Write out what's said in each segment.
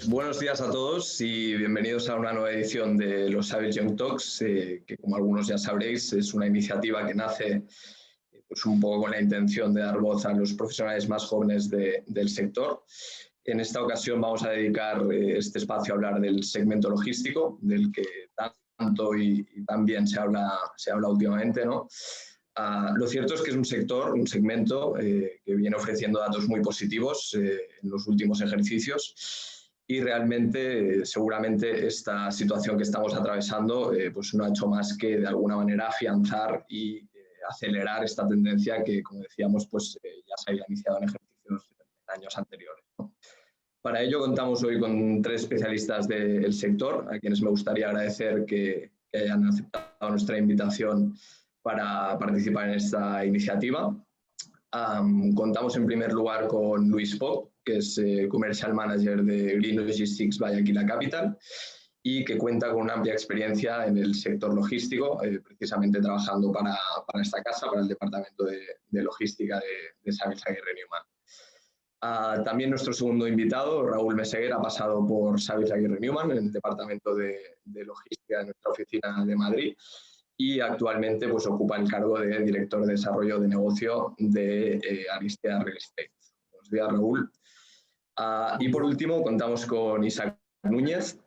buenos días a todos y bienvenidos a una nueva edición de los Savage Young Talks, que como algunos ya sabréis es una iniciativa que nace pues, un poco con la intención de dar voz a los profesionales más jóvenes del sector. En esta ocasión vamos a dedicar este espacio a hablar del segmento logístico, del que tanto y tan bien se habla últimamente, ¿no? Lo cierto es que es un segmento que viene ofreciendo datos muy positivos en los últimos ejercicios y realmente, seguramente, esta situación que estamos atravesando pues no ha hecho más que, de alguna manera, afianzar y acelerar esta tendencia que, como decíamos, pues ya se había iniciado en ejercicios en años anteriores, ¿no? Para ello contamos hoy con 3 especialistas del sector, a quienes me gustaría agradecer que hayan aceptado nuestra invitación para participar en esta iniciativa. Contamos en primer lugar con Luis Pop, que es Commercial Manager de Green Logistics by Aquila Capital y que cuenta con una amplia experiencia en el sector logístico, precisamente trabajando para esta casa, para el Departamento de Logística de Savage Aguirre Newman. También nuestro segundo invitado, Raúl Meseguer, ha pasado por Savage Aguirre Newman en el Departamento de Logística de nuestra oficina de Madrid y actualmente pues, ocupa el cargo de Director de Desarrollo de Negocio de Aristea Real Estate. Buenos días, Raúl. Y por último, contamos con Isaac Núñez,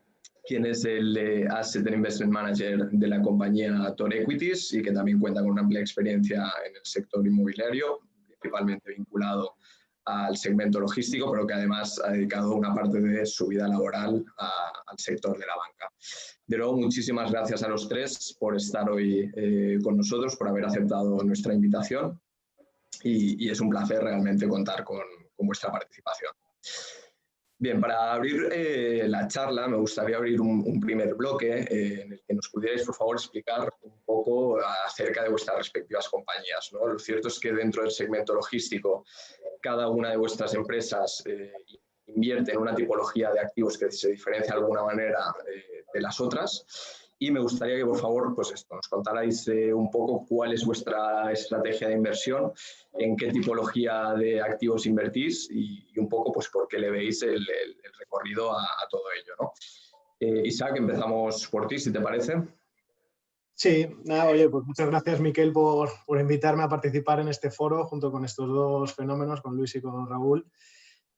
quien es el Asset and Investment Manager de la compañía Tor Equities y que también cuenta con una amplia experiencia en el sector inmobiliario, principalmente vinculado al segmento logístico, pero que además ha dedicado una parte de su vida laboral al sector de la banca. De nuevo, muchísimas gracias a los 3 por estar hoy con nosotros, por haber aceptado nuestra invitación y es un placer realmente contar con vuestra participación. Bien, para abrir la charla me gustaría abrir un primer bloque en el que nos pudierais, por favor, explicar un poco acerca de vuestras respectivas compañías, ¿no? Lo cierto es que dentro del segmento logístico cada una de vuestras empresas invierte en una tipología de activos que se diferencia de alguna manera de las otras y me gustaría que, por favor, pues nos contarais un poco cuál es vuestra estrategia de inversión, en qué tipología de activos invertís y un poco pues por qué le veis el recorrido a todo ello, ¿no? Isaac, empezamos por ti, si te parece. Sí, nada, oye, pues muchas gracias, Miquel, por invitarme a participar en este foro junto con estos 2 fenómenos, con Luis y con Raúl.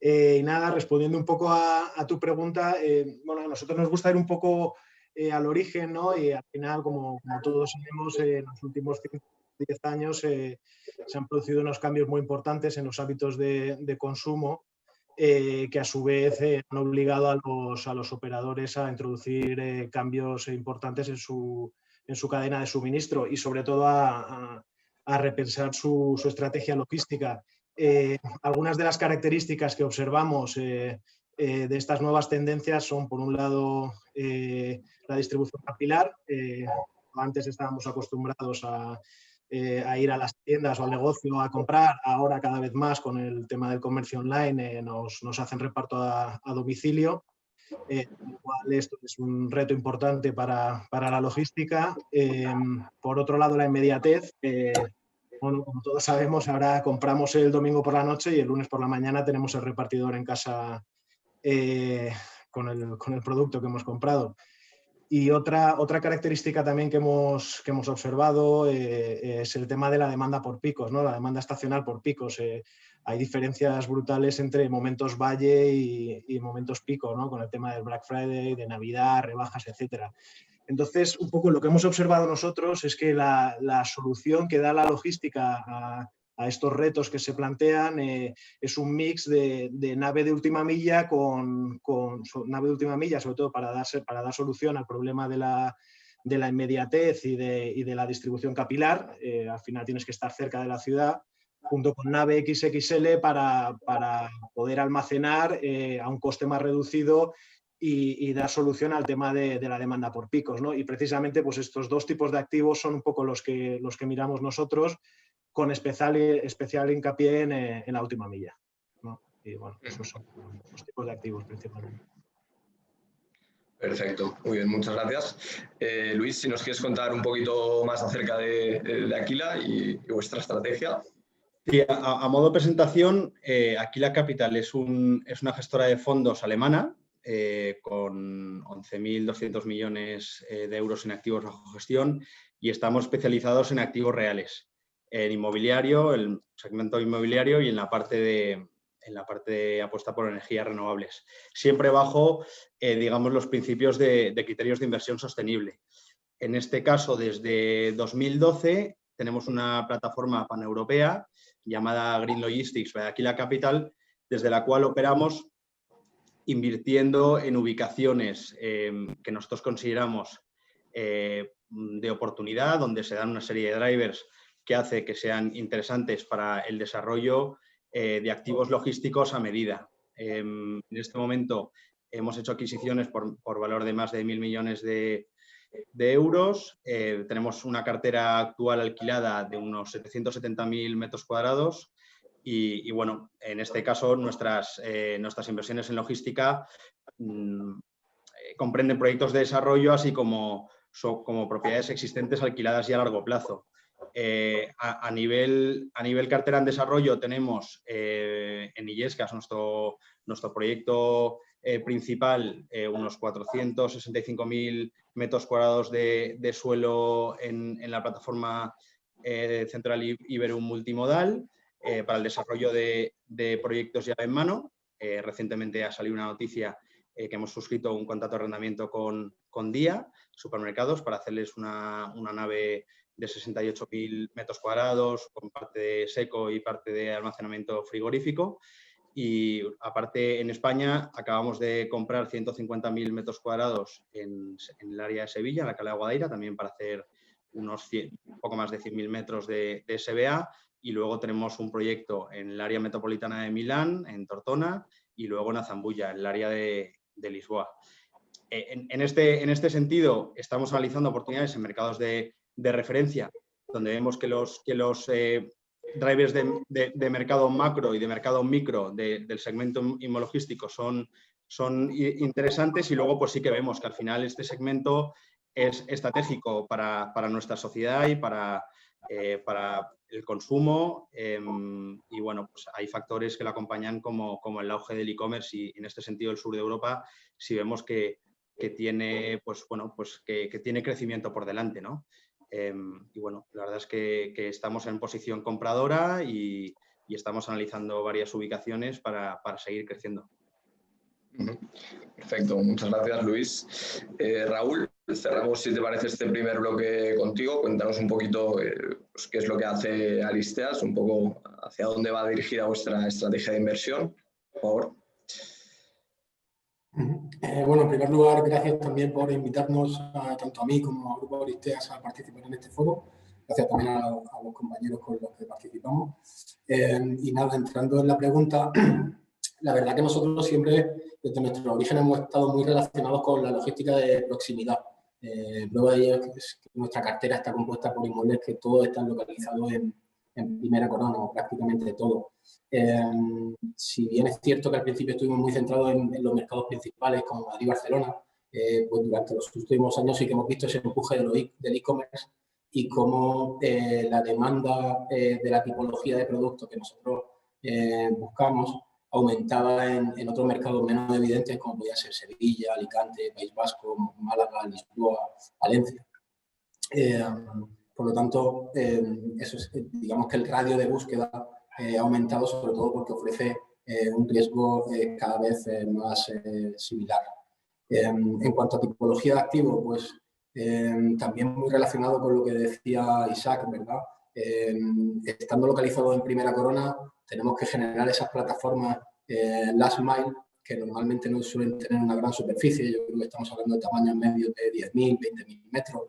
Y nada, respondiendo un poco a tu pregunta, bueno, a nosotros nos gusta ir un poco al origen, ¿no? Y al final, como todos sabemos, en los últimos 10 años se han producido unos cambios muy importantes en los hábitos de consumo que a su vez han obligado a los operadores a introducir cambios importantes en su cadena de suministro y sobre todo a repensar su estrategia logística. Algunas de las características que observamos de estas nuevas tendencias son, por un lado, la distribución capilar. Antes estábamos acostumbrados a ir a las tiendas o al negocio a comprar, ahora cada vez más con el tema del comercio online nos hacen reparto a domicilio. Lo cual esto es un reto importante para la logística. Por otro lado, la inmediatez. Bueno, como todos sabemos, ahora compramos el domingo por la noche y el lunes por la mañana tenemos el repartidor en casa con el producto que hemos comprado. Y otra característica también que hemos observado es el tema de la demanda por picos, ¿no? La demanda estacional por picos. Hay diferencias brutales entre momentos valle y momentos pico, ¿no? Con el tema del Black Friday, de Navidad, rebajas, etcétera. Entonces, un poco lo que hemos observado nosotros es que la solución que da la logística a estos retos que se plantean es un mix de nave de última milla con nave de última milla, sobre todo para dar solución al problema de la inmediatez y de la distribución capilar. Al final tienes que estar cerca de la ciudad, junto con nave XXL para poder almacenar a un coste más reducido y dar solución al tema de la demanda por picos, ¿no? Y precisamente pues estos 2 tipos de activos son un poco los que miramos nosotros, con especial hincapié en la última milla, ¿no? Y bueno, esos son los tipos de activos principalmente. Perfecto, muy bien, muchas gracias. Luis, si nos quieres contar un poquito más acerca de Aquila y vuestra estrategia. Sí, a modo de presentación, Aquila Capital es una gestora de fondos alemana con 11.200 millones de euros en activos bajo gestión y estamos especializados en activos reales, en inmobiliario, el segmento inmobiliario y en la parte de apuesta por energías renovables. Siempre bajo, digamos, los principios de criterios de inversión sostenible. En este caso, desde 2012, tenemos una plataforma paneuropea llamada Green Logistics by Aquila Capital, desde la cual operamos invirtiendo en ubicaciones que nosotros consideramos de oportunidad, donde se dan una serie de drivers que hace que sean interesantes para el desarrollo de activos logísticos a medida. En este momento hemos hecho adquisiciones por valor de más de 1.000 millones de euros. Tenemos una cartera actual alquilada de unos 770.000 metros cuadrados. Y bueno, en este caso nuestras inversiones en logística comprenden proyectos de desarrollo así como propiedades existentes alquiladas ya a largo plazo. A nivel cartera en desarrollo tenemos en Illescas nuestro proyecto principal, unos 465.000 metros cuadrados de suelo en la plataforma Central Iberum Multimodal, para el desarrollo de proyectos llave en mano. Recientemente ha salido una noticia que hemos suscrito un contrato de arrendamiento con Día Supermercados para hacerles una nave de 68.000 metros cuadrados con parte de seco y parte de almacenamiento frigorífico. Y aparte, en España acabamos de comprar 150.000 metros cuadrados en el área de Sevilla, en la Cala de Guadaira, también para hacer un poco más de 100.000 metros de SBA. Y luego tenemos un proyecto en el área metropolitana de Milán, en Tortona, y luego en Azambulla, en el área de Lisboa. En este sentido, estamos analizando oportunidades en mercados de referencia, donde vemos que los drivers de mercado macro y de mercado micro del segmento inmologístico son interesantes, y luego pues sí que vemos que al final este segmento es estratégico para nuestra sociedad y para el consumo, y bueno, pues hay factores que lo acompañan como el auge del e-commerce, y en este sentido el sur de Europa sí vemos que tiene, pues bueno, pues que tiene crecimiento por delante, ¿no? Y bueno, la verdad es que estamos en posición compradora y estamos analizando varias ubicaciones para seguir creciendo. Perfecto, muchas gracias, Luis. Raúl, cerramos, si te parece, este primer bloque contigo. Cuéntanos un poquito pues, qué es lo que hace Alisteas, un poco hacia dónde va dirigida vuestra estrategia de inversión, por favor. Bueno, en primer lugar, gracias también por invitarnos tanto a mí como al Grupo Alisteas a participar en este foro. Gracias también a los compañeros con los que participamos. Y nada, entrando en la pregunta, la verdad que nosotros siempre, desde nuestro origen, hemos estado muy relacionados con la logística de proximidad. Prueba de ello es que nuestra cartera está compuesta por inmuebles que todos están localizados en primera corona, o prácticamente todo. Si bien es cierto que al principio estuvimos muy centrados en los mercados principales como Madrid y Barcelona, pues durante los últimos años sí que hemos visto ese empuje del e-commerce y cómo la demanda de la tipología de productos que nosotros buscamos aumentaba en otros mercados menos evidentes, como podía ser Sevilla, Alicante, País Vasco, Málaga, Lisboa, Valencia. Por lo tanto, eso es, digamos que el radio de búsqueda ha aumentado, sobre todo porque ofrece un riesgo cada vez más similar. En cuanto a tipología de activo, pues también muy relacionado con lo que decía Isaac, ¿verdad? Estando localizado en primera corona, tenemos que generar esas plataformas last mile, que normalmente no suelen tener una gran superficie. Yo creo que estamos hablando de tamaños medios de 10.000, 20.000 metros.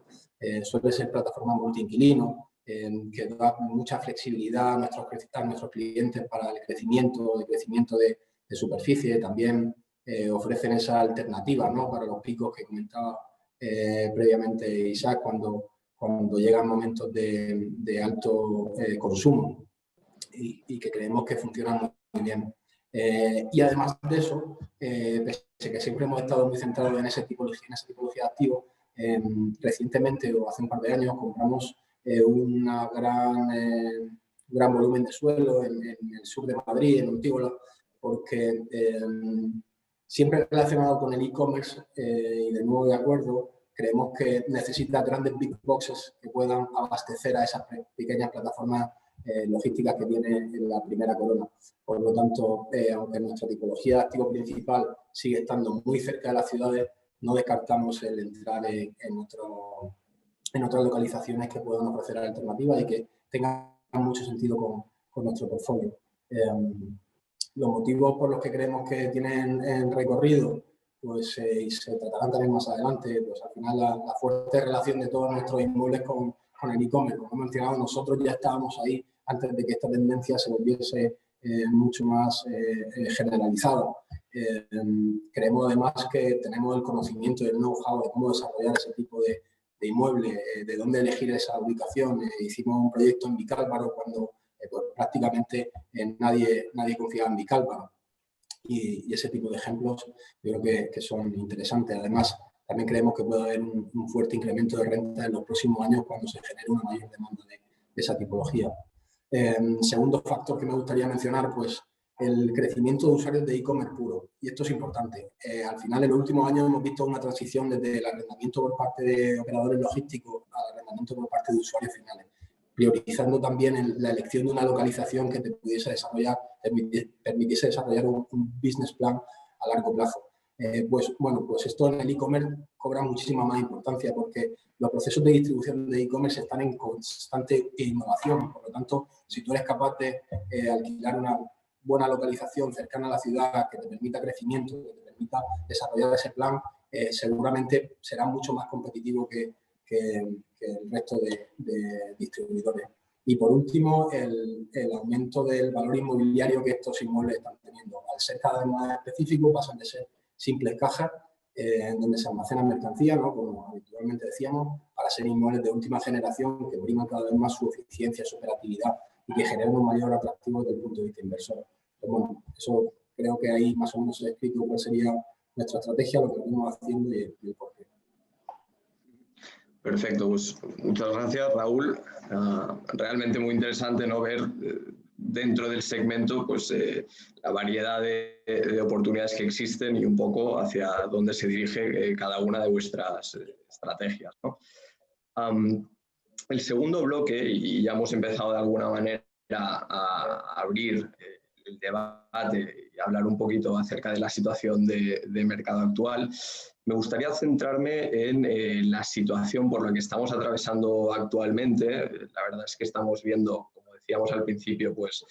Suele ser plataforma multiinquilino, que da mucha flexibilidad a nuestros clientes para el crecimiento de superficie. También ofrecen esa alternativa, ¿no?, para los picos que comentaba previamente Isaac, cuando llegan momentos de alto consumo, y que creemos que funcionan muy bien. Y además de eso, pese que siempre hemos estado muy centrados en esa tipología de activos, recientemente, o hace un par de años, compramos un gran volumen de suelo en el sur de Madrid, en Ontígola, porque Siempre relacionado con el e-commerce y de nuevo de acuerdo, creemos que necesita grandes big boxes que puedan abastecer a esas pequeñas plataformas logísticas que tiene en la primera corona. Por lo tanto, aunque nuestra tipología de activo principal sigue estando muy cerca de las ciudades, no descartamos el entrar en otras localizaciones que puedan ofrecer alternativas y que tengan mucho sentido con nuestro portfolio. Los motivos por los que creemos que tienen recorrido, pues y se tratarán también más adelante, pues al final la fuerte relación de todos nuestros inmuebles con el e-commerce. Como he mencionado, nosotros ya estábamos ahí antes de que esta tendencia se volviese mucho más generalizada. Creemos además que tenemos el conocimiento y el know-how de cómo desarrollar ese tipo de inmueble, de dónde elegir esa ubicación. Hicimos un proyecto en Vicálvaro cuando pues, prácticamente nadie confiaba en Vicálvaro. Y ese tipo de ejemplos yo creo que son interesantes. Además, también creemos que puede haber un fuerte incremento de renta en los próximos años cuando se genere una mayor demanda de esa tipología. Segundo factor que me gustaría mencionar, pues el crecimiento de usuarios de e-commerce puro. Y esto es importante. Al final, en los últimos años hemos visto una transición desde el arrendamiento por parte de operadores logísticos al arrendamiento por parte de usuarios finales, priorizando también la elección de una localización que te pudiese desarrollar, permitiese desarrollar un business plan a largo plazo. Pues esto en el e-commerce cobra muchísima más importancia porque los procesos de distribución de e-commerce están en constante innovación. Por lo tanto, si tú eres capaz de alquilar una buena localización cercana a la ciudad que te permita crecimiento, que te permita desarrollar ese plan, seguramente será mucho más competitivo que el resto de distribuidores. Y por último, el aumento del valor inmobiliario que estos inmuebles están teniendo. Al ser cada vez más específicos, pasan de ser simples cajas donde se almacenan mercancía, ¿no? Como habitualmente decíamos, para ser inmuebles de última generación que priman cada vez más su eficiencia, su operatividad y que generan un mayor atractivo desde el punto de vista inversor. Pues bueno, eso creo que ahí más o menos he escrito cuál sería nuestra estrategia, lo que venimos haciendo y el porqué. Perfecto, pues muchas gracias, Raúl. Realmente muy interesante, ¿no?, ver dentro del segmento pues, la variedad de oportunidades que existen y un poco hacia dónde se dirige cada una de vuestras estrategias, ¿no? El segundo bloque, y ya hemos empezado de alguna manera a abrir el debate y hablar un poquito acerca de la situación de mercado actual, me gustaría centrarme en la situación por la que estamos atravesando actualmente. La verdad es que estamos viendo, como decíamos al principio, pues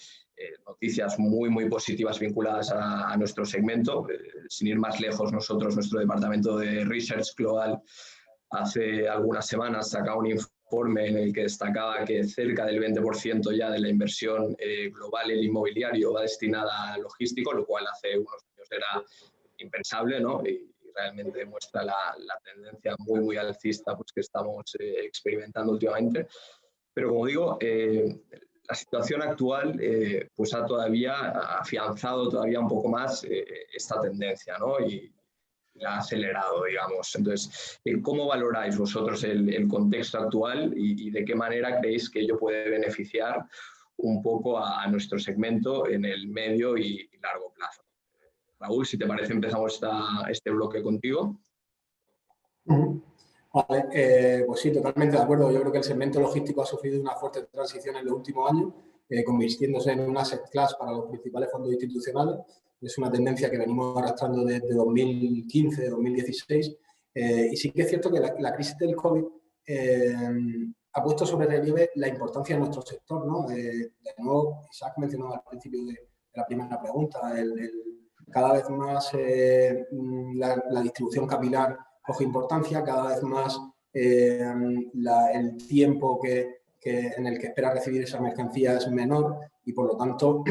noticias muy positivas vinculadas a nuestro segmento. Sin ir más lejos, nuestro departamento de Research Global hace algunas semanas sacaba un informe en el que destacaba que cerca del 20% ya de la inversión global en inmobiliario va destinada a logístico, lo cual hace unos años era impensable, ¿no? Y realmente demuestra la tendencia muy alcista pues, que estamos experimentando últimamente. Pero como digo, la situación actual pues ha afianzado todavía un poco más esta tendencia, ¿no? Y la ha acelerado, digamos. Entonces, ¿cómo valoráis vosotros el contexto actual y de qué manera creéis que ello puede beneficiar un poco a nuestro segmento en el medio y largo plazo? Raúl, si te parece, empezamos este bloque contigo. Vale, pues sí, totalmente de acuerdo. Yo creo que el segmento logístico ha sufrido una fuerte transición en los últimos años, convirtiéndose en un asset class para los principales fondos institucionales. Es una tendencia que venimos arrastrando desde 2015, 2016. Y sí que es cierto que la crisis del COVID ha puesto sobre relieve la importancia de nuestro sector, ¿no? De nuevo, Isaac mencionaba al principio de la primera pregunta, cada vez más la distribución capilar coge importancia, cada vez más el tiempo en el que espera recibir esa mercancía es menor y, por lo tanto,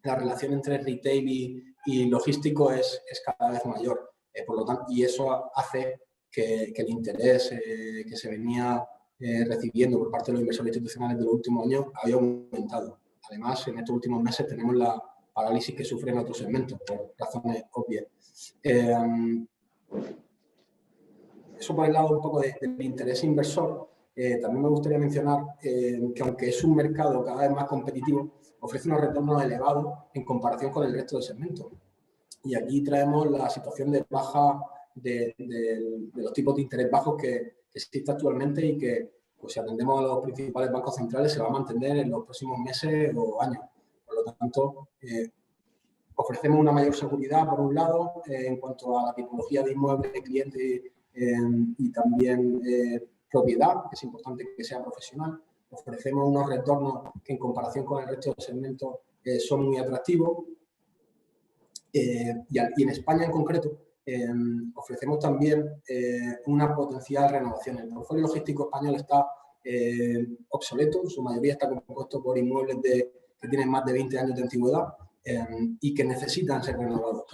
la relación entre retail y logístico es cada vez mayor. Por lo tanto, y eso hace que el interés que se venía recibiendo por parte de los inversores institucionales de los últimos años haya aumentado. Además, en estos últimos meses tenemos la parálisis que sufren otros segmentos, por razones obvias. Eso por el lado un poco del interés inversor. También me gustaría mencionar que aunque es un mercado cada vez más competitivo, ofrece unos retornos elevados en comparación con el resto del segmento. Y aquí traemos la situación de baja de los tipos de interés bajos que existe actualmente y que, pues, si atendemos a los principales bancos centrales, se va a mantener en los próximos meses o años. Por lo tanto, ofrecemos una mayor seguridad, por un lado, en cuanto a la tipología de inmueble, cliente y también propiedad, que es importante que sea profesional. Ofrecemos unos retornos que, en comparación con el resto del segmento, son muy atractivos. Y en España en concreto, ofrecemos también una potencial renovación. El portfolio logístico español está obsoleto, en su mayoría está compuesto por inmuebles que tienen más de 20 años de antigüedad y que necesitan ser renovados.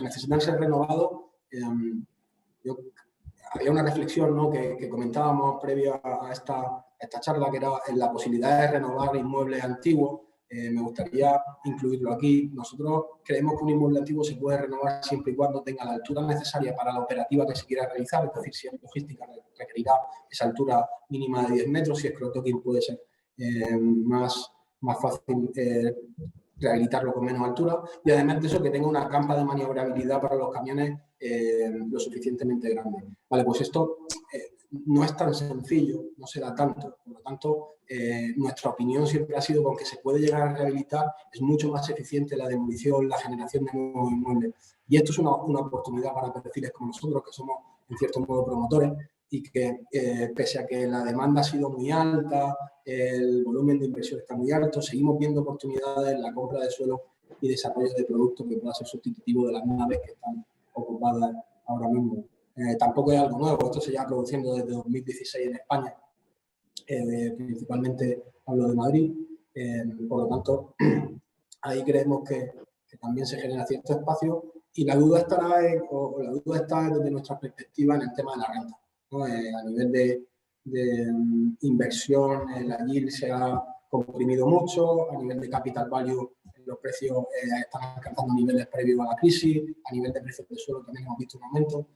Había una reflexión, ¿no?, que comentábamos previo a esta charla, que era en la posibilidad de renovar inmuebles antiguos. Me gustaría incluirlo aquí. Nosotros creemos que un inmueble antiguo se puede renovar siempre y cuando tenga la altura necesaria para la operativa que se quiera realizar. Es decir, si es logística, requerirá esa altura mínima de 10 metros. Si es cross-docking, puede ser más fácil rehabilitarlo con menos altura. Y además de eso, que tenga una campa de maniobrabilidad para los camiones lo suficientemente grande. Vale, pues esto no es tan sencillo, no se da tanto. Por lo tanto, nuestra opinión siempre ha sido que, aunque se puede llegar a rehabilitar, es mucho más eficiente la demolición, la generación de nuevos inmuebles. Y esto es una oportunidad para perfiles como nosotros, que somos, en cierto modo, promotores, y que, pese a que la demanda ha sido muy alta, el volumen de inversión está muy alto, seguimos viendo oportunidades en la compra de suelo y desarrollo de productos que pueda ser sustitutivo de las naves que están ocupadas ahora mismo. Tampoco es algo nuevo, esto se lleva produciendo desde 2016 en España, principalmente hablo de Madrid. Por lo tanto, ahí creemos que también se genera cierto espacio, y la duda está desde nuestra perspectiva en el tema de la renta, ¿no? A nivel de inversión, la yield se ha comprimido mucho, a nivel de capital value los precios están alcanzando niveles previos a la crisis, a nivel de precios de suelo también hemos visto un aumento,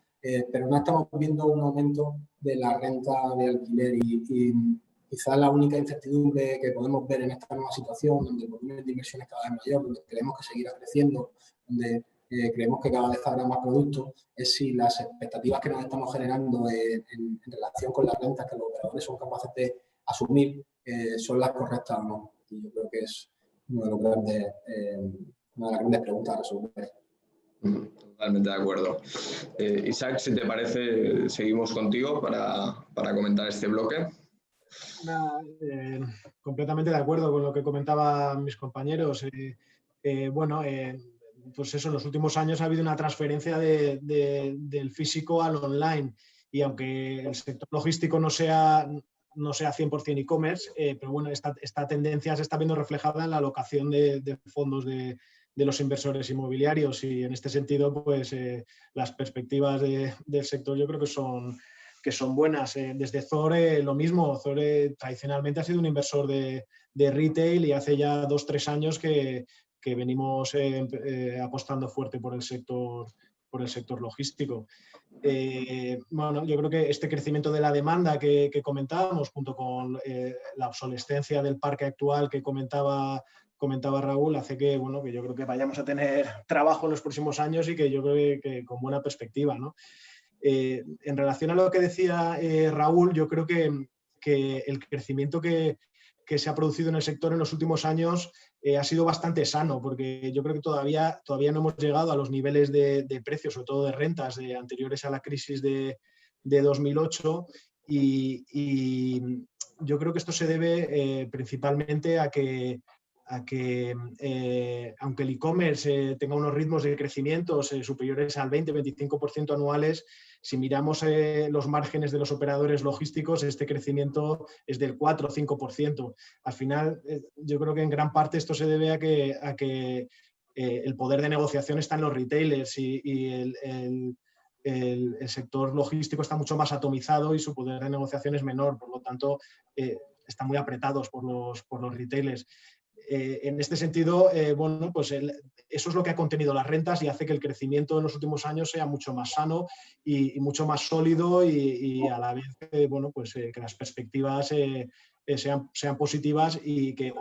pero no estamos viendo un aumento de la renta de alquiler, y quizás la única incertidumbre que podemos ver en esta nueva situación, donde el volumen de inversión es cada vez mayor, donde creemos que seguirá creciendo, donde creemos que cada vez habrá más productos, es si las expectativas que nos estamos generando en relación con las rentas que los operadores son capaces de asumir son las correctas o no. Y yo creo que es una de las grandes preguntas a resolver. Totalmente de acuerdo. Isaac, si te parece, seguimos contigo para comentar este bloque. Completamente de acuerdo con lo que comentaban mis compañeros. Pues eso, en los últimos años ha habido una transferencia del físico al online, y aunque el sector logístico no sea 100% e-commerce, pero bueno, esta tendencia se está viendo reflejada en la alocación de fondos de los inversores inmobiliarios, y en este sentido, pues las perspectivas del sector yo creo que son buenas. Desde Zore, lo mismo. Zore tradicionalmente ha sido un inversor de retail, y hace ya 2 o 3 años que venimos apostando fuerte por el sector logístico. Bueno, yo creo que este crecimiento de la demanda que comentábamos, junto con la obsolescencia del parque actual que comentaba Raúl, hace que, bueno, que yo creo que vayamos a tener trabajo en los próximos años, y que yo creo que con buena perspectiva, ¿no? En relación a lo que decía Raúl, yo creo que el crecimiento que se ha producido en el sector en los últimos años ha sido bastante sano, porque yo creo que todavía no hemos llegado a los niveles de precios, sobre todo de rentas, anteriores a la crisis de 2008, y yo creo que esto se debe principalmente a que aunque el e-commerce tenga unos ritmos de crecimiento superiores al 20-25% anuales, si miramos los márgenes de los operadores logísticos, este crecimiento es del 4 o 5%. Al final, yo creo que en gran parte esto se debe a que el poder de negociación está en los retailers, y el sector logístico está mucho más atomizado y su poder de negociación es menor. Por lo tanto, están muy apretados por los retailers. En este sentido, bueno, pues eso es lo que ha contenido las rentas, y hace que el crecimiento en los últimos años sea mucho más sano y mucho más sólido, y a la vez, bueno, pues que las perspectivas sean positivas, y que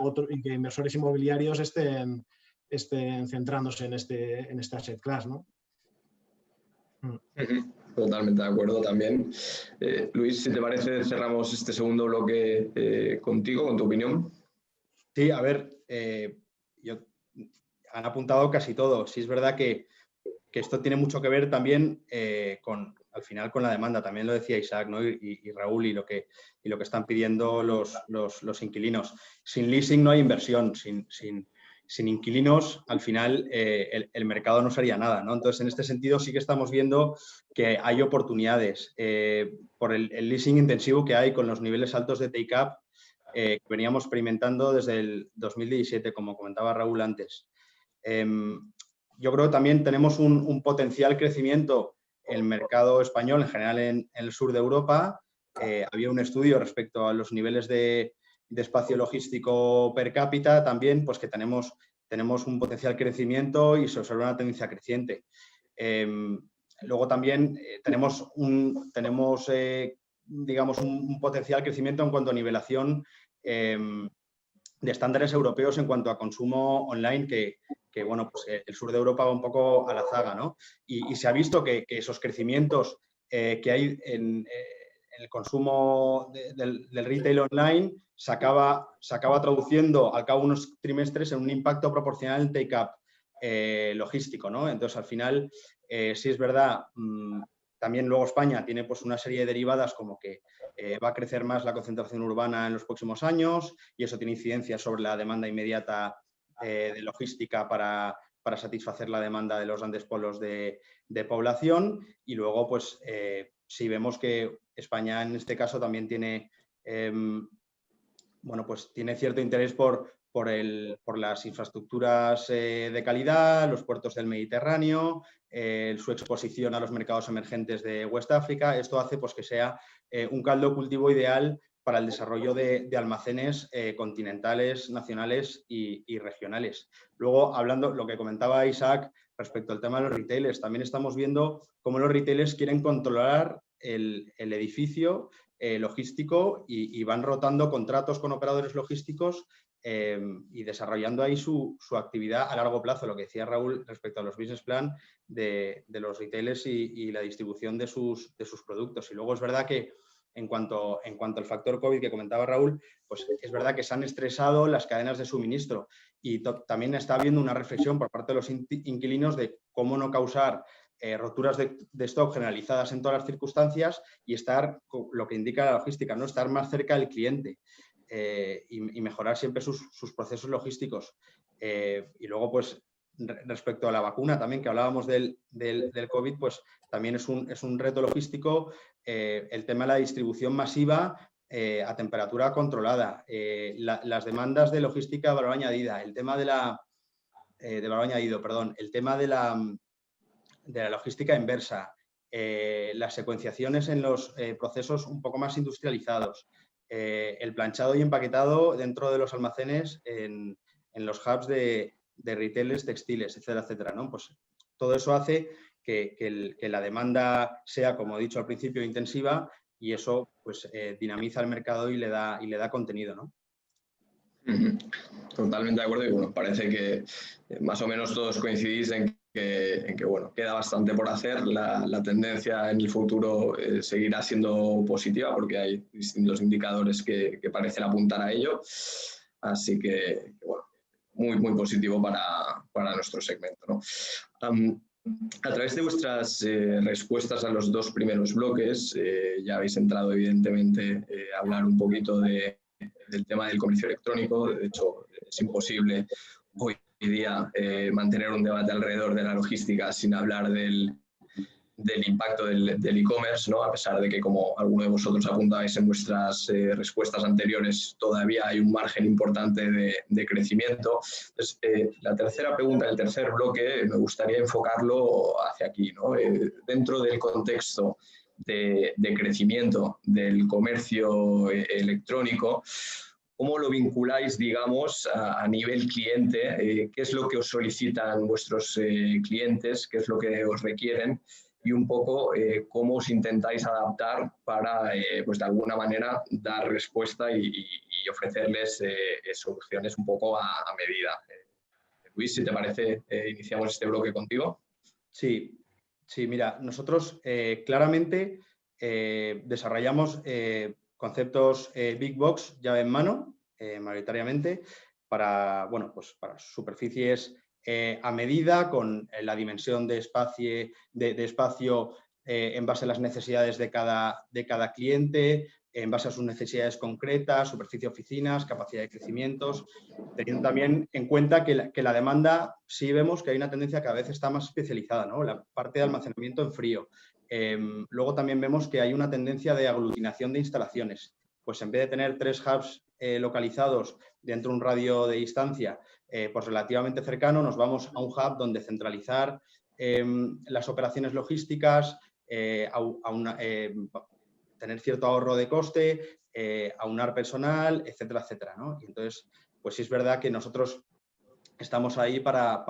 inversores inmobiliarios estén centrándose en este asset class, ¿no? Totalmente de acuerdo también. Luis, si te parece, cerramos este segundo bloque contigo, con tu opinión. Sí, a ver, han apuntado casi todo. Sí es verdad que esto tiene mucho que ver también al final con la demanda. También lo decía Isaac, ¿no? y Raúl y lo que están pidiendo los inquilinos. Sin leasing no hay inversión. Sin inquilinos, al final el mercado no sería nada, ¿no? Entonces, en este sentido sí que estamos viendo que hay oportunidades por el leasing intensivo que hay con los niveles altos de take-up que veníamos experimentando desde el 2017, como comentaba Raúl antes. Yo creo que también tenemos un potencial crecimiento en el mercado español, en general en el sur de Europa. Había un estudio respecto a los niveles de espacio logístico per cápita también, pues que tenemos un potencial crecimiento y se observa una tendencia creciente. Luego también tenemos digamos, un potencial crecimiento en cuanto a nivelación de estándares europeos en cuanto a consumo online que bueno, pues el sur de Europa va un poco a la zaga, ¿no? Y se ha visto que esos crecimientos que hay en el consumo del retail online se acaba traduciendo al cabo de unos trimestres en un impacto proporcional en take-up logístico, ¿no? Entonces, al final, sí es verdad, también luego España tiene pues una serie de derivadas como que va a crecer más la concentración urbana en los próximos años y eso tiene incidencia sobre la demanda inmediata de logística para satisfacer la demanda de los grandes polos de población. Y luego, pues, si vemos que España en este caso también tiene, bueno, pues tiene cierto interés por las infraestructuras de calidad, los puertos del Mediterráneo, su exposición a los mercados emergentes de West África. Esto hace pues, que sea un caldo cultivo ideal para el desarrollo de almacenes continentales, nacionales y regionales. Luego, hablando lo que comentaba Isaac respecto al tema de los retailers, también estamos viendo cómo los retailers quieren controlar el edificio logístico y van rotando contratos con operadores logísticos y desarrollando ahí su actividad a largo plazo, lo que decía Raúl respecto a los business plan de los retailers y la distribución de sus productos. Y luego es verdad que en cuanto al factor COVID que comentaba Raúl, pues es verdad que se han estresado las cadenas de suministro y también está habiendo una reflexión por parte de los inquilinos de cómo no causar roturas de stock generalizadas en todas las circunstancias y estar, lo que indica la logística, ¿no? Estar más cerca del cliente y mejorar siempre sus procesos logísticos. Y luego, pues, respecto a la vacuna también, que hablábamos del COVID, pues también es un reto logístico el tema de la distribución masiva a temperatura controlada, las demandas de logística de valor añadida, el tema de valor añadido, perdón, el tema de la logística inversa, las secuenciaciones en los procesos un poco más industrializados, el planchado y empaquetado dentro de los almacenes en los hubs de retailers textiles, etcétera, etcétera, ¿no? Pues todo eso hace que la demanda sea, como he dicho al principio, intensiva y eso pues dinamiza el mercado y le da contenido, ¿no? Totalmente de acuerdo y bueno, parece que más o menos todos coincidís en que bueno, queda bastante por hacer. La tendencia en el futuro seguirá siendo positiva porque hay distintos indicadores que parecen apuntar a ello. Así que bueno, muy positivo para nuestro segmento, ¿no? A través de vuestras respuestas a los dos primeros bloques, ya habéis entrado evidentemente a hablar un poquito del tema del comercio electrónico. De hecho, es imposible hoy día mantener un debate alrededor de la logística sin hablar del impacto del e-commerce, ¿no? A pesar de que, como alguno de vosotros apuntabais en vuestras respuestas anteriores, todavía hay un margen importante de crecimiento. Entonces, la tercera pregunta, el tercer bloque, me gustaría enfocarlo hacia aquí, ¿no? Dentro del contexto de crecimiento del comercio electrónico, ¿cómo lo vinculáis, digamos, a nivel cliente? ¿Qué es lo que os solicitan vuestros clientes? ¿Qué es lo que os requieren? Y un poco cómo os intentáis adaptar para, pues de alguna manera, dar respuesta y ofrecerles soluciones un poco a medida. Luis, si te parece, iniciamos este bloque contigo. Sí. Sí, mira, nosotros claramente desarrollamos conceptos Big Box, llave en mano, mayoritariamente, para, bueno, pues para superficies a medida, con la dimensión de espacio en base a las necesidades de cada cliente, en base a sus necesidades concretas, superficie de oficinas, capacidad de crecimientos, teniendo también en cuenta que la demanda, sí vemos que hay una tendencia cada vez está más especializada, ¿no? La parte de almacenamiento en frío. Luego también vemos que hay una tendencia de aglutinación de instalaciones. Pues en vez de tener 3 hubs localizados dentro de un radio de distancia pues relativamente cercano, nos vamos a un hub donde centralizar las operaciones logísticas, tener cierto ahorro de coste, aunar personal, etcétera, etcétera, ¿no? Y entonces, pues sí es verdad que nosotros estamos ahí para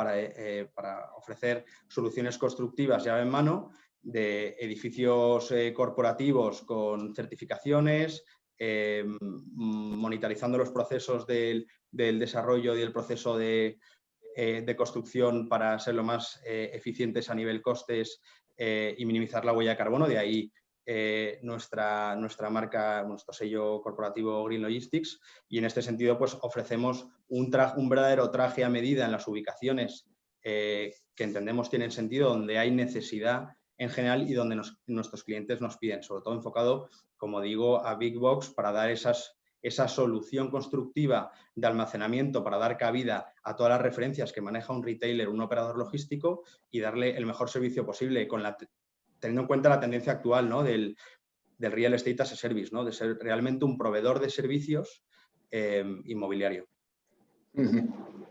ofrecer soluciones constructivas llave en mano de edificios corporativos con certificaciones, monitorizando los procesos del desarrollo y el proceso de construcción para ser lo más eficientes a nivel costes y minimizar la huella de carbono. De ahí nuestra marca, nuestro sello corporativo Green Logistics, y en este sentido pues ofrecemos un verdadero traje a medida en las ubicaciones que entendemos tienen sentido, donde hay necesidad en general y donde nuestros clientes nos piden, sobre todo enfocado, como digo, a Big Box para dar esa solución constructiva de almacenamiento, para dar cabida a todas las referencias que maneja un retailer, un operador logístico, y darle el mejor servicio posible teniendo en cuenta la tendencia actual, ¿no? del real estate as a service, ¿no? De ser realmente un proveedor de servicios inmobiliario.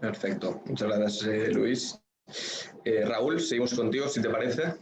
Perfecto. Muchas gracias, Luis. Raúl, seguimos contigo, si te parece.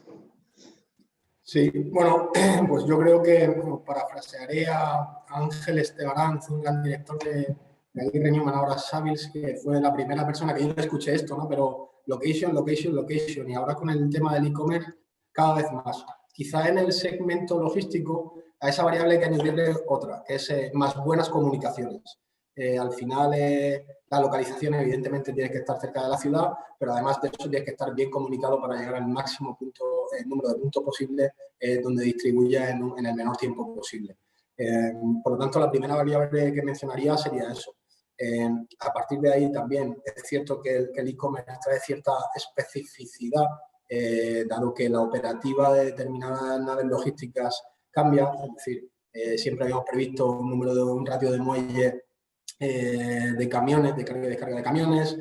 Sí, bueno, pues yo creo que parafrasearé a Ángel Estebaranz, un gran director de Aguirre Newman, ahora Savills, que fue la primera persona que yo escuché esto, ¿no? Pero location, location, location. Y ahora con el tema del e-commerce, cada vez más. Quizá en el segmento logístico a esa variable hay que añadirle otra, que es más buenas comunicaciones. Al final, la localización evidentemente tiene que estar cerca de la ciudad, pero además de eso tiene que estar bien comunicado para llegar al máximo número de puntos posible donde distribuya en el menor tiempo posible. Por lo tanto, la primera variable que mencionaría sería eso. A partir de ahí también es cierto que el e-commerce trae cierta especificidad, dado que la operativa de determinadas naves logísticas cambia, es decir, siempre habíamos previsto un ratio de muelle de camiones, de carga y descarga de camiones,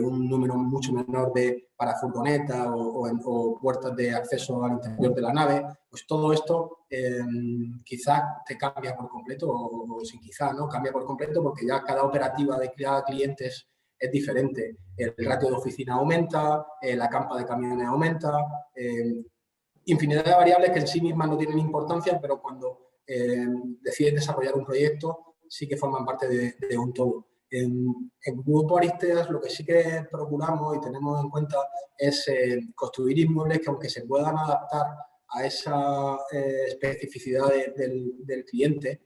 un número mucho menor para furgonetas o puertas de acceso al interior de la nave. Pues todo esto quizás te cambia por completo, o sin quizás, ¿no? Cambia por completo porque ya cada operativa de cada cliente es diferente. El ratio de oficina aumenta, la campa de camiones aumenta, infinidad de variables que en sí mismas no tienen importancia, pero cuando decides desarrollar un proyecto sí que forman parte de un todo. En Grupo Aristeas lo que sí que procuramos y tenemos en cuenta es construir inmuebles que, aunque se puedan adaptar a esa especificidad del cliente,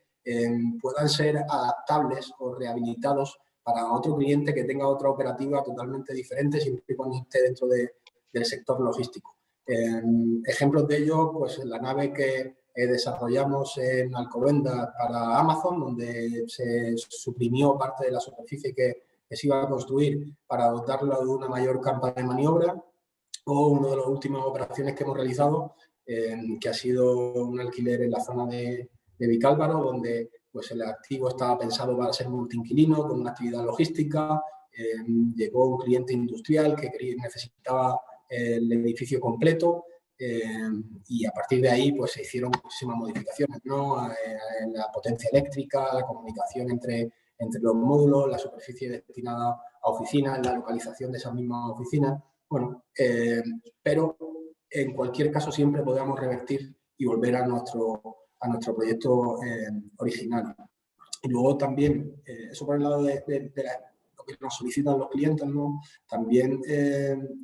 puedan ser adaptables o rehabilitados para otro cliente que tenga otra operativa totalmente diferente, siempre y cuando esté dentro del sector logístico. Ejemplos de ello, pues la nave que desarrollamos en Alcobendas para Amazon, donde se suprimió parte de la superficie que se iba a construir para dotarla de una mayor campa de maniobra, o una de las últimas operaciones que hemos realizado, que ha sido un alquiler en la zona de Vicálvaro, donde pues, el activo estaba pensado para ser multiinquilino, con una actividad logística. Llegó un cliente industrial que necesitaba el edificio completo. Y a partir de ahí pues se hicieron muchísimas modificaciones, ¿no? La potencia eléctrica, la comunicación entre los módulos, la superficie destinada a oficinas, la localización de esas mismas oficinas. Bueno, pero en cualquier caso siempre podemos revertir y volver a nuestro proyecto original. Y luego también, eso por el lado de lo que nos solicitan los clientes, ¿no? También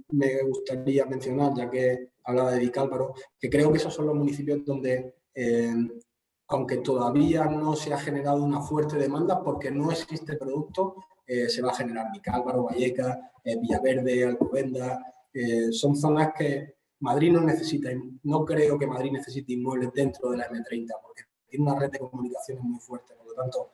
me gustaría mencionar, ya que hablaba de Vicálvaro, que creo que esos son los municipios donde, aunque todavía no se ha generado una fuerte demanda porque no existe producto, se va a generar. Vicálvaro, Vallecas, Villaverde, Alcobendas, son zonas que Madrid no creo que Madrid necesite inmuebles dentro de la M30, porque tiene una red de comunicaciones muy fuerte. Por lo tanto,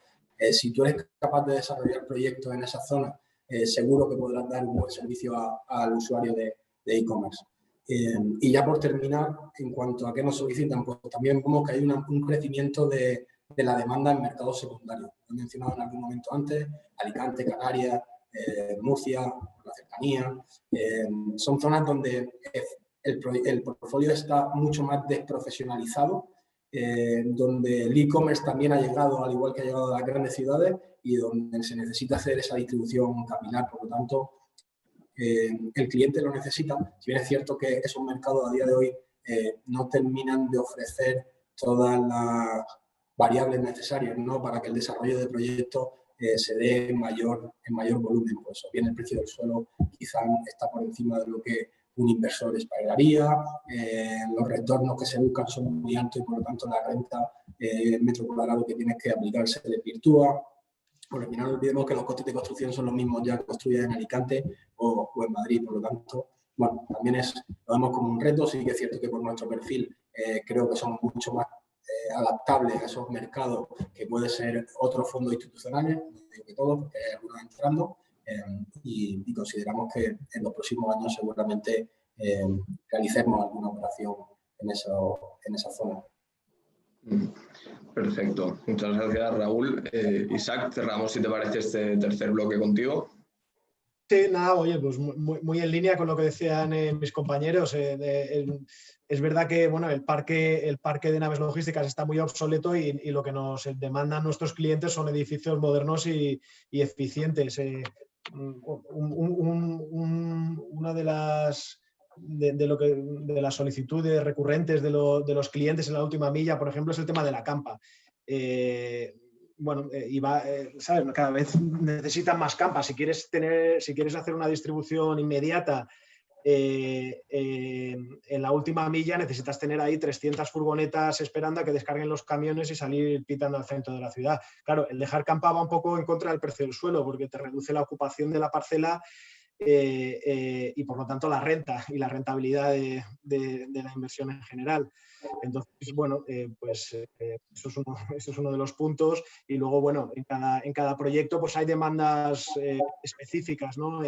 si tú eres capaz de desarrollar proyectos en esa zona, seguro que podrás dar un buen servicio al usuario de e-commerce. Y ya por terminar, en cuanto a qué nos solicitan, pues también vemos que hay un crecimiento de la demanda en mercados secundarios. Lo he mencionado en algún momento antes, Alicante, Canarias, Murcia, la cercanía. Son zonas donde el portfolio está mucho más desprofesionalizado, donde el e-commerce también ha llegado, al igual que ha llegado a las grandes ciudades, y donde se necesita hacer esa distribución capilar. Por lo tanto, el cliente lo necesita. Si bien es cierto que esos mercados a día de hoy no terminan de ofrecer todas las variables necesarias, ¿no?, para que el desarrollo de proyectos se dé en mayor volumen. Pues bien, el precio del suelo quizá está por encima de lo que un inversor esperaría, los retornos que se buscan son muy altos y por lo tanto la renta metro cuadrado que tienes que aplicar se desvirtúa. Por al final no olvidemos que los costes de construcción son los mismos ya construidos en Alicante o en Madrid. Por lo tanto, bueno, también lo vemos como un reto. Sí que es cierto que por nuestro perfil creo que somos mucho más adaptables a esos mercados que puede ser otros fondos institucionales, no digo que todos, porque hay algunos entrando, y consideramos que en los próximos años seguramente realicemos alguna operación en esa zona. Perfecto. Muchas gracias, Raúl. Isaac, cerramos, si te parece, este tercer bloque contigo. Sí, nada, oye, pues muy en línea con lo que decían mis compañeros. Es verdad que bueno, el parque de naves logísticas está muy obsoleto y lo que nos demandan nuestros clientes son edificios modernos y eficientes. Una de las solicitudes recurrentes de los clientes en la última milla, por ejemplo, es el tema de la campa. ¿Sabes? Cada vez necesitan más campas. Si quieres hacer una distribución inmediata en la última milla, necesitas tener ahí 300 furgonetas esperando a que descarguen los camiones y salir pitando al centro de la ciudad. Claro, el dejar campa va un poco en contra del precio del suelo porque te reduce la ocupación de la parcela y por lo tanto la renta y la rentabilidad de la inversión en general. Entonces, bueno, eso es uno de los puntos. Y luego, bueno, en cada proyecto pues hay demandas específicas, ¿no?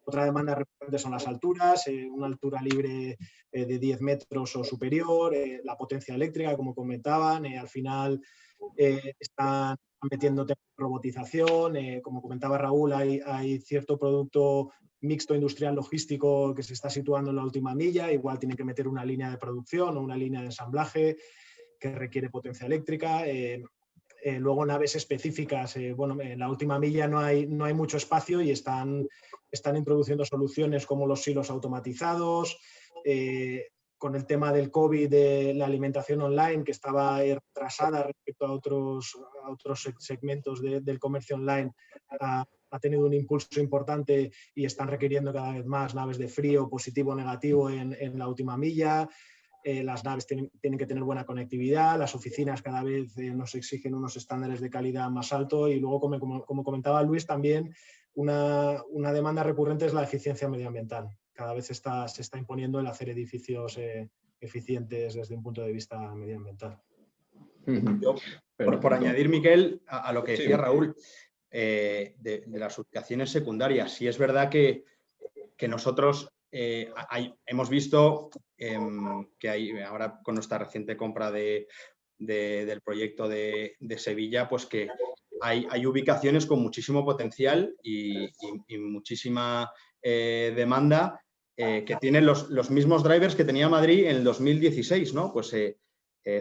Otra demanda recurrente son las alturas, una altura libre de 10 metros o superior, la potencia eléctrica, como comentaban. Al final están metiendo robotización, como comentaba Raúl, hay cierto producto mixto industrial logístico que se está situando en la última milla, igual tiene que meter una línea de producción o una línea de ensamblaje que requiere potencia eléctrica. Luego naves específicas, bueno, en la última milla no hay mucho espacio y están introduciendo soluciones como los silos automatizados, con el tema del COVID, de la alimentación online, que estaba retrasada respecto a otros segmentos del comercio online, ha tenido un impulso importante y están requiriendo cada vez más naves de frío, positivo o negativo en la última milla. Las naves tienen que tener buena conectividad, las oficinas cada vez nos exigen unos estándares de calidad más altos y luego, como comentaba Luis, también una demanda recurrente es la eficiencia medioambiental. Cada vez se está imponiendo el hacer edificios eficientes desde un punto de vista medioambiental. Yo, por añadir, Miquel, a lo que decía Raúl, de las ubicaciones secundarias, sí es verdad que nosotros hemos visto que hay, ahora con nuestra reciente compra del proyecto de Sevilla, pues que hay ubicaciones con muchísimo potencial y muchísima demanda que tienen los mismos drivers que tenía Madrid en el 2016, ¿no? Pues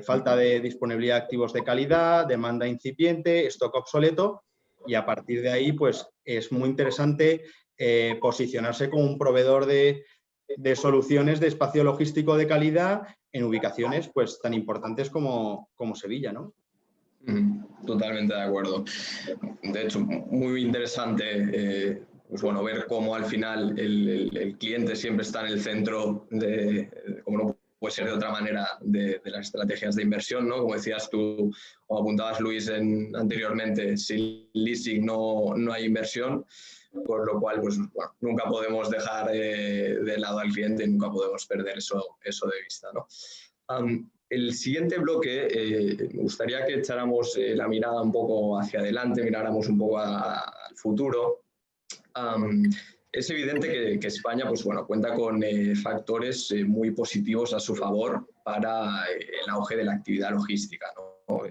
falta de disponibilidad de activos de calidad, demanda incipiente, stock obsoleto, y a partir de ahí pues es muy interesante posicionarse como un proveedor de soluciones de espacio logístico de calidad en ubicaciones pues tan importantes como Sevilla, ¿no? Totalmente de acuerdo. De hecho, muy interesante pues bueno, ver cómo al final el cliente siempre está en el centro como no puede ser de otra manera, de las estrategias de inversión, ¿no? Como decías tú, o apuntabas Luis anteriormente, sin leasing no hay inversión. con lo cual pues, bueno, nunca podemos dejar de lado al cliente y nunca podemos perder eso de vista, ¿no? El siguiente bloque, me gustaría que echáramos la mirada un poco hacia adelante, miráramos un poco al futuro. Es evidente que España pues, bueno, cuenta con factores muy positivos a su favor para el auge de la actividad logística, ¿no?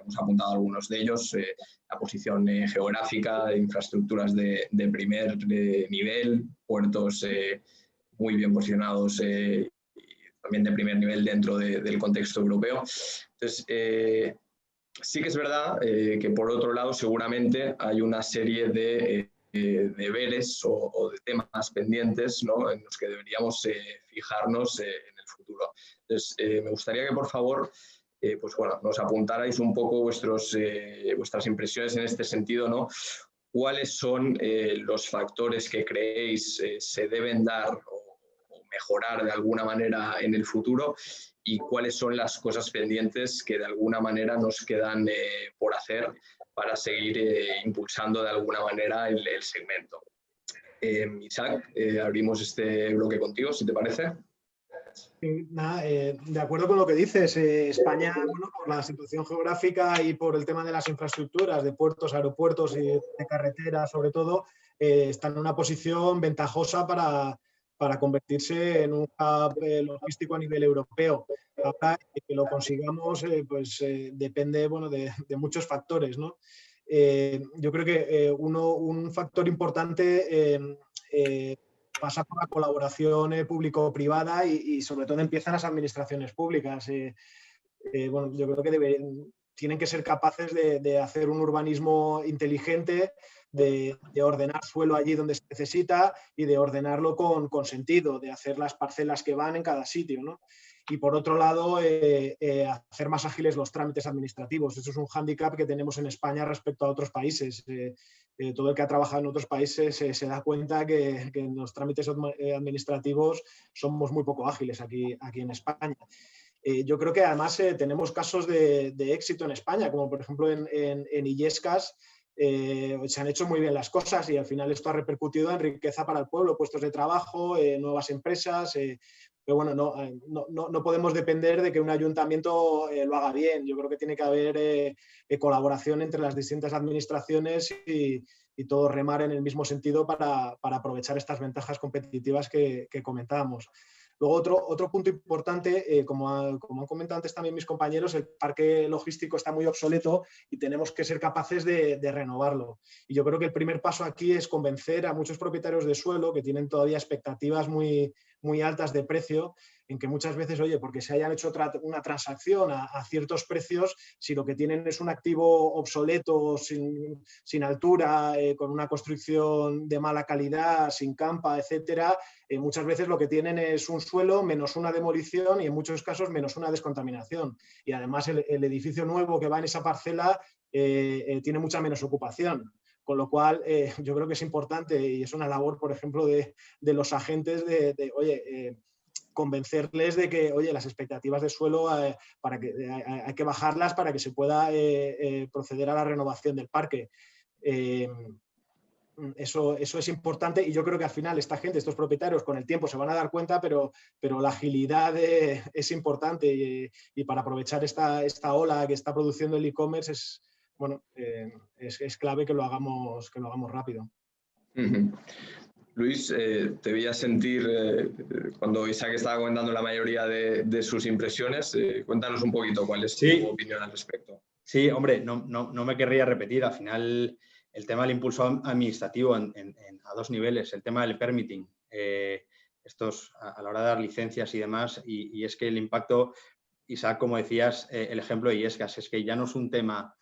Hemos apuntado algunos de ellos, la posición geográfica, de infraestructuras de primer nivel, puertos muy bien posicionados también de primer nivel dentro del contexto europeo. Entonces, sí que es verdad que por otro lado seguramente hay una serie de deberes o de temas pendientes, ¿no? En los que deberíamos fijarnos en el futuro. Entonces, me gustaría que por favor pues bueno, nos apuntarais un poco vuestras impresiones en este sentido, ¿no? ¿Cuáles son los factores que creéis se deben dar o mejorar de alguna manera en el futuro y cuáles son las cosas pendientes que de alguna manera nos quedan por hacer para seguir impulsando de alguna manera el segmento? Isaac, abrimos este bloque contigo, si te parece. Nada, de acuerdo con lo que dices, España, bueno, por la situación geográfica y por el tema de las infraestructuras, de puertos, aeropuertos y de carreteras, sobre todo, está en una posición ventajosa para convertirse en un hub logístico a nivel europeo. Ahora, que lo consigamos, pues depende, bueno, de muchos factores, ¿no? Yo creo que un factor importante pasa por la colaboración público-privada y sobre todo empiezan las administraciones públicas. Bueno, yo creo que tienen que ser capaces de hacer un urbanismo inteligente, de ordenar suelo allí donde se necesita y de ordenarlo con sentido, de hacer las parcelas que van en cada sitio, ¿no? Y por otro lado, hacer más ágiles los trámites administrativos. Eso es un hándicap que tenemos en España respecto a otros países. Todo el que ha trabajado en otros países se da cuenta que en los trámites administrativos somos muy poco ágiles aquí en España. Yo creo que además tenemos casos de éxito en España, como por ejemplo en Illescas. Se han hecho muy bien las cosas y al final esto ha repercutido en riqueza para el pueblo, puestos de trabajo, nuevas empresas. Pero bueno, no podemos depender de que un ayuntamiento lo haga bien. Yo creo que tiene que haber colaboración entre las distintas administraciones y todos remar en el mismo sentido para aprovechar estas ventajas competitivas que comentábamos. Luego, otro punto importante, como han comentado antes también mis compañeros, el parque logístico está muy obsoleto y tenemos que ser capaces de renovarlo. Y yo creo que el primer paso aquí es convencer a muchos propietarios de suelo que tienen todavía expectativas muy altas de precio, en que muchas veces, oye, porque se hayan hecho una transacción a ciertos precios, si lo que tienen es un activo obsoleto, sin altura, con una construcción de mala calidad, sin campa, etcétera, muchas veces lo que tienen es un suelo menos una demolición y en muchos casos menos una descontaminación. Y además el edificio nuevo que va en esa parcela tiene mucha menos ocupación. Con lo cual, yo creo que es importante y es una labor, por ejemplo, de los agentes oye, convencerles de que, oye, las expectativas de suelo hay que bajarlas para que se pueda proceder a la renovación del parque. Eso es importante y yo creo que al final esta gente, estos propietarios, con el tiempo se van a dar cuenta, pero la agilidad es importante y para aprovechar esta ola que está produciendo el e-commerce es clave que lo hagamos rápido. Luis, te veía sentir, cuando Isaac estaba comentando la mayoría de sus impresiones, cuéntanos un poquito cuál es tu opinión al respecto. Sí, hombre, no me querría repetir. Al final, el tema del impulso administrativo a dos niveles, el tema del permitting, estos a la hora de dar licencias y demás, y es que el impacto, Isaac, como decías, el ejemplo de Illescas, es que ya no es un tema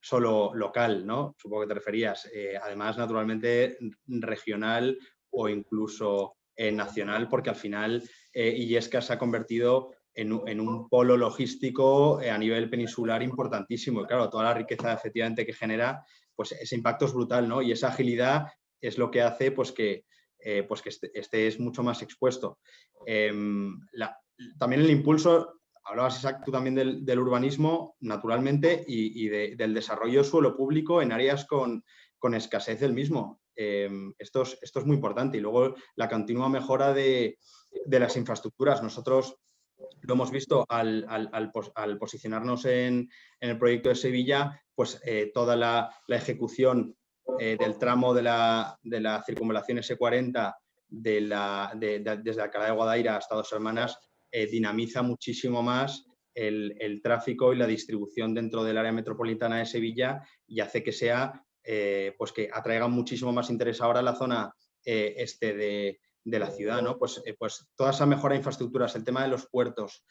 solo local, ¿no? Supongo que te referías. Además, naturalmente, regional o incluso nacional, porque al final Illescas se ha convertido en un polo logístico a nivel peninsular importantísimo. Y claro, toda la riqueza efectivamente que genera, pues ese impacto es brutal, ¿no? Y esa agilidad es lo que hace pues que estés mucho más expuesto. También el impulso... Hablabas, Isaac, tú también del urbanismo, naturalmente, y del desarrollo de suelo público en áreas con con escasez del mismo. Esto es muy importante. Y luego la continua mejora de las infraestructuras. Nosotros lo hemos visto al posicionarnos en el proyecto de Sevilla, pues toda la ejecución del tramo de la circunvalación S40 desde Alcalá de Guadaira hasta Dos Hermanas dinamiza muchísimo más el tráfico y la distribución dentro del área metropolitana de Sevilla y hace que sea, pues que atraiga muchísimo más interés ahora la zona este de la ciudad, ¿no? Pues toda esa mejora de infraestructuras, el tema de los puertos,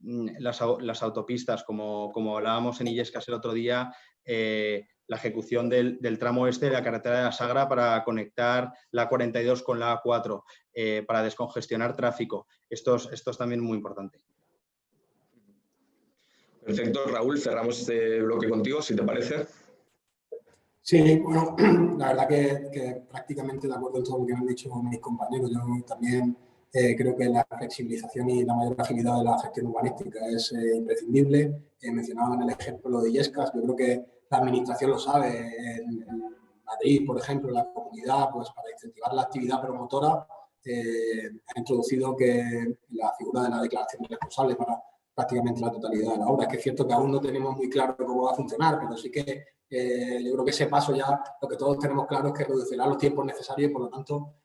las autopistas, como hablábamos en Illescas el otro día, la ejecución del tramo este de la carretera de la Sagra para conectar la 42 con la A4, para descongestionar tráfico. Esto es también muy importante. Perfecto, Raúl, cerramos este bloque contigo, si te parece. Sí, bueno, la verdad que prácticamente de acuerdo en todo lo que han dicho mis compañeros. Yo también creo que la flexibilización y la mayor agilidad de la gestión urbanística es imprescindible. Mencionaban el ejemplo de Illescas, yo creo que la administración lo sabe. En Madrid, por ejemplo, la comunidad, pues para incentivar la actividad promotora, ha introducido que la figura de la declaración responsable para prácticamente la totalidad de la obra. Es que es cierto que aún no tenemos muy claro cómo va a funcionar, pero sí que yo creo que ese paso ya, lo que todos tenemos claro es que reducirá los tiempos necesarios y por lo tanto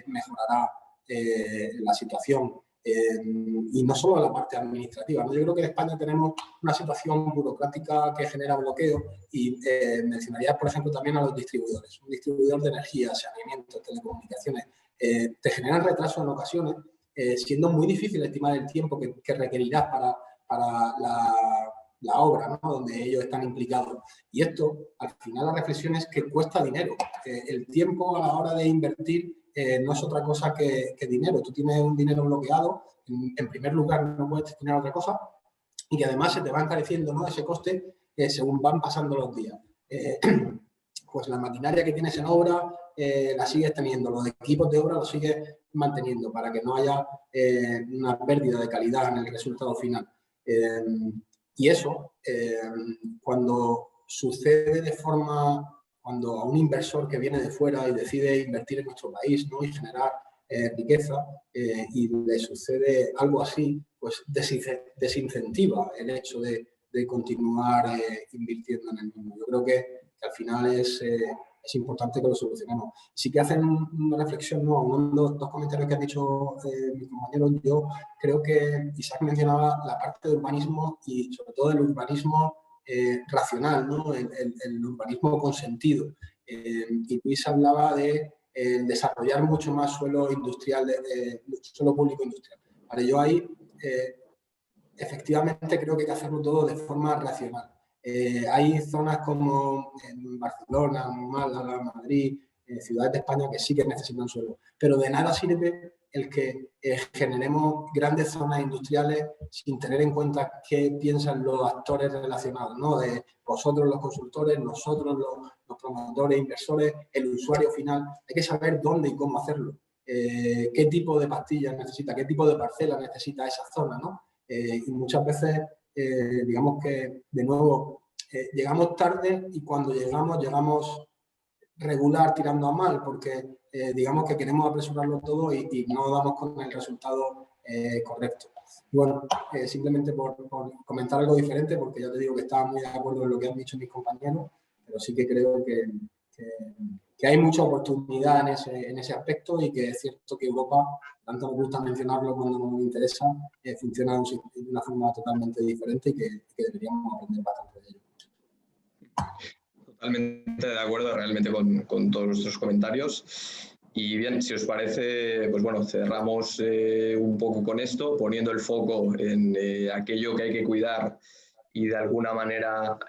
mejorará la situación. Y no solo la parte administrativa, ¿no? Yo creo que en España tenemos una situación burocrática que genera bloqueo y mencionaría, por ejemplo, también a los distribuidores. Un distribuidor de energía, saneamiento, telecomunicaciones, te generan retraso en ocasiones, siendo muy difícil estimar el tiempo que requerirás para la obra, ¿no? Donde ellos están implicados. Y esto, al final, la reflexión es que cuesta dinero. El tiempo a la hora de invertir no es otra cosa que dinero. Tú tienes un dinero bloqueado, en primer lugar no puedes destinar a otra cosa y que además se te va encareciendo, ¿no? Ese coste según van pasando los días. Pues la maquinaria que tienes en obra la sigues teniendo, los equipos de obra los sigues manteniendo para que no haya una pérdida de calidad en el resultado final. Y eso, cuando sucede de forma, cuando a un inversor que viene de fuera y decide invertir en nuestro país, ¿no? Y generar riqueza, y le sucede algo así, pues desincentiva el hecho de continuar invirtiendo en el mismo. Yo creo que al final es importante que lo solucionemos. Sí que hacen una reflexión, ¿no? Dos comentarios que han dicho mis compañeros. Yo creo que Isaac mencionaba la parte de urbanismo y sobre todo el urbanismo racional, ¿no? El urbanismo con sentido. Y Luis hablaba de desarrollar mucho más suelo industrial, suelo público industrial. Vale, yo ahí efectivamente creo que hay que hacerlo todo de forma racional. Hay zonas como en Barcelona, Málaga, Madrid, ciudades de España que sí que necesitan suelo, pero de nada sirve el que generemos grandes zonas industriales sin tener en cuenta qué piensan los actores relacionados, ¿no? De vosotros los consultores, nosotros los promotores, inversores, el usuario final. Hay que saber dónde y cómo hacerlo, qué tipo de pastillas necesita, qué tipo de parcela necesita esa zona, ¿no? Y muchas veces, digamos que, de nuevo, llegamos tarde y cuando llegamos regular tirando a mal, porque digamos que queremos apresurarlo todo y no damos con el resultado correcto. Y bueno, simplemente por comentar algo diferente, porque ya te digo que estaba muy de acuerdo en lo que han dicho mis compañeros, pero sí que creo que hay mucha oportunidad en ese aspecto y que es cierto que Europa, tanto nos gusta mencionarlo cuando nos interesa, funciona de una forma totalmente diferente y que deberíamos aprender bastante de ello. Totalmente de acuerdo realmente con todos nuestros comentarios. Y bien, si os parece, pues bueno, cerramos un poco con esto, poniendo el foco en aquello que hay que cuidar y de alguna manera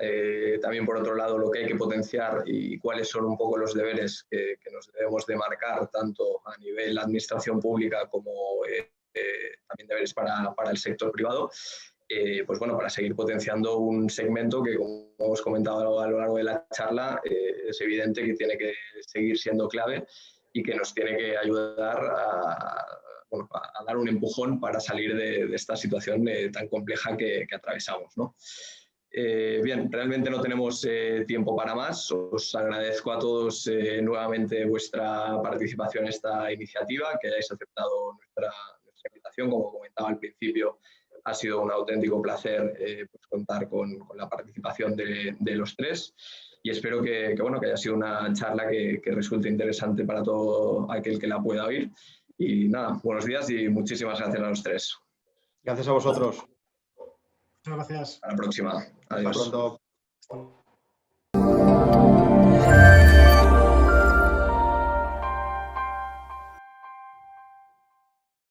también por otro lado lo que hay que potenciar y cuáles son un poco los deberes que nos debemos de marcar tanto a nivel administración pública como también deberes para el sector privado. Pues bueno, para seguir potenciando un segmento que, como hemos comentado a lo largo de la charla, es evidente que tiene que seguir siendo clave y que nos tiene que ayudar a dar un empujón para salir de esta situación tan compleja que atravesamos, ¿no? Bien, realmente no tenemos tiempo para más. Os agradezco a todos nuevamente vuestra participación en esta iniciativa, que hayáis aceptado nuestra invitación. Como comentaba al principio, ha sido un auténtico placer pues contar con la participación de los tres, y espero que haya sido una charla que resulte interesante para todo aquel que la pueda oír. Y nada, buenos días y muchísimas gracias a los tres. Gracias a vosotros. Muchas gracias. Hasta la próxima. Adiós. Hasta pronto.